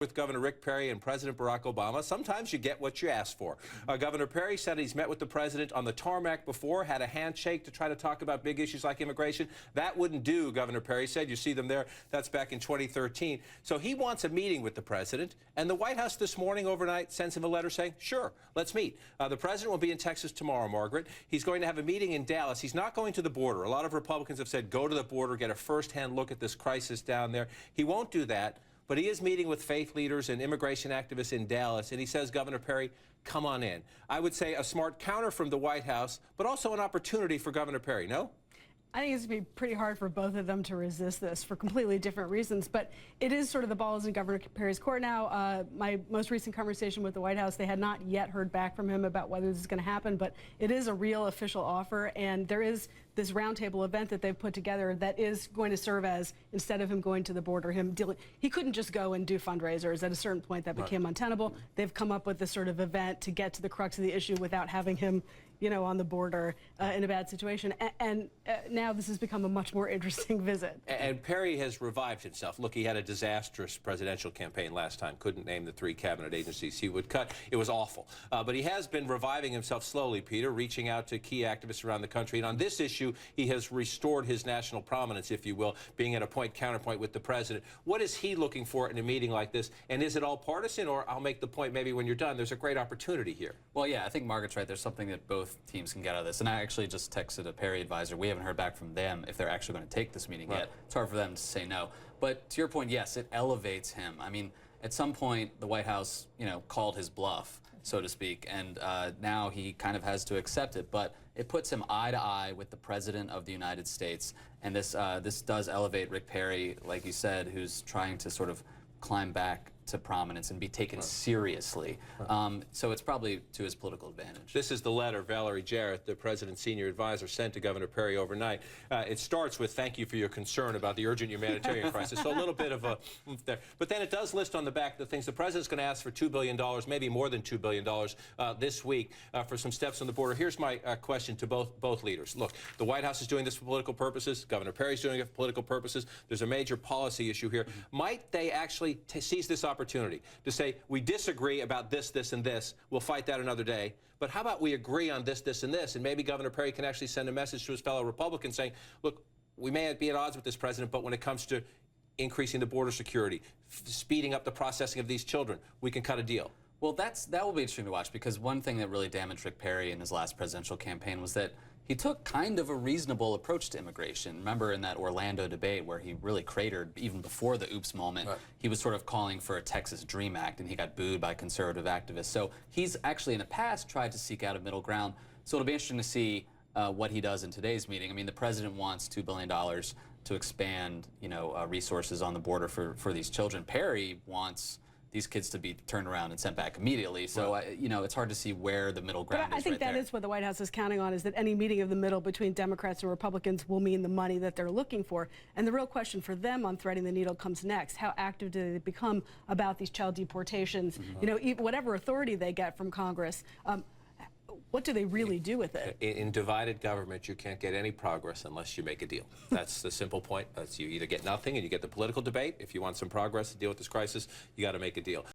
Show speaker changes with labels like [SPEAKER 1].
[SPEAKER 1] With Governor Rick Perry and President Barack Obama, sometimes you get what you ask for. Governor Perry said he's met with the president on the tarmac before, had a handshake to try to talk about big issues like immigration. That wouldn't do, Governor Perry said. You see them there. That's back in 2013. So he wants a meeting with the president, and the White House this morning overnight sends him a letter saying, sure, let's meet. The president will be in Texas tomorrow, Margaret. He's going to have a meeting in Dallas. He's not going to the border. A lot of Republicans have said, go to the border, get a first-hand look at this crisis down there. He won't do that. But he is meeting with faith leaders and immigration activists in Dallas, and he says, Governor Perry, come on in. I would say a smart counter from the White House, but also an opportunity for Governor Perry, no?
[SPEAKER 2] I think it's going to be pretty hard for both of them to resist this for completely different reasons. But it is sort of the ball is in Governor Perry's court now. My most recent conversation with the White House, they had not yet heard back from him about whether this is going to happen. But it is a real official offer. And there is this roundtable event that they've put together that is going to serve as, instead of him going to the border, him dealing. He couldn't just go and do fundraisers. At a certain point, that became untenable. They've come up with this sort of event to get to the crux of the issue without having him, on the border in a bad situation. And now this has become a much more interesting visit.
[SPEAKER 1] And Perry has revived himself. Look, he had a disastrous presidential campaign last time. Couldn't name the 3 cabinet agencies he would cut. It was awful. But he has been reviving himself slowly, Peter, reaching out to key activists around the country. And on this issue, he has restored his national prominence, if you will, being at a counterpoint with the president. What is he looking for in a meeting like this? And is it all partisan? Or I'll make the point maybe when you're done, there's a great opportunity here.
[SPEAKER 3] Well, yeah, I think Margaret's right. There's something that both teams can get out of this. And I actually just texted a Perry advisor. We haven't heard back from them if they're actually going to take this meeting yet. It's hard for them to say no. But to your point, yes, it elevates him. I mean, at some point, the White House, called his bluff, so to speak, and now he kind of has to accept it. But it puts him eye to eye with the President of the United States. And this does elevate Rick Perry, like you said, who's trying to sort of climb back to prominence and be taken seriously. So it's probably to his political advantage.
[SPEAKER 1] This is the letter Valerie Jarrett, the president's senior advisor, sent to Governor Perry overnight. It starts with, thank you for your concern about the urgent humanitarian crisis. So a little bit of a there. But then it does list on the back the things the president's going to ask for $2 billion, maybe more than $2 billion this week for some steps on the border. Here's my question to both leaders. Look, the White House is doing this for political purposes. Governor Perry's doing it for political purposes. There's a major policy issue here. Might they actually seize this opportunity to say, we disagree about this, this, and this. We'll fight that another day. But how about we agree on this, this, and this? And maybe Governor Perry can actually send a message to his fellow Republicans saying, look, we may be at odds with this president, but when it comes to increasing the border security, speeding up the processing of these children, we can cut a deal.
[SPEAKER 3] Well, that will be interesting to watch, because one thing that really damaged Rick Perry in his last presidential campaign was that he took kind of a reasonable approach to immigration. Remember in that Orlando debate where he really cratered even before the oops moment, he was sort of calling for a Texas Dream Act, and he got booed by conservative activists. So he's actually in the past tried to seek out a middle ground. So it'll be interesting to see what he does in today's meeting. I mean, the president wants $2 billion to expand, resources on the border for these children. Perry wants these kids to be turned around and sent back immediately. So, it's hard to see where the middle ground is.
[SPEAKER 2] But I think that is what the White House is counting on, is that any meeting of the middle between Democrats and Republicans will mean the money that they're looking for. And the real question for them on threading the needle comes next. How active do they become about these child deportations? Whatever authority they get from Congress, what do they really do with it?
[SPEAKER 1] In divided government, you can't get any progress unless you make a deal. That's the simple point. You either get nothing and you get the political debate. If you want some progress to deal with this crisis, you got to make a deal.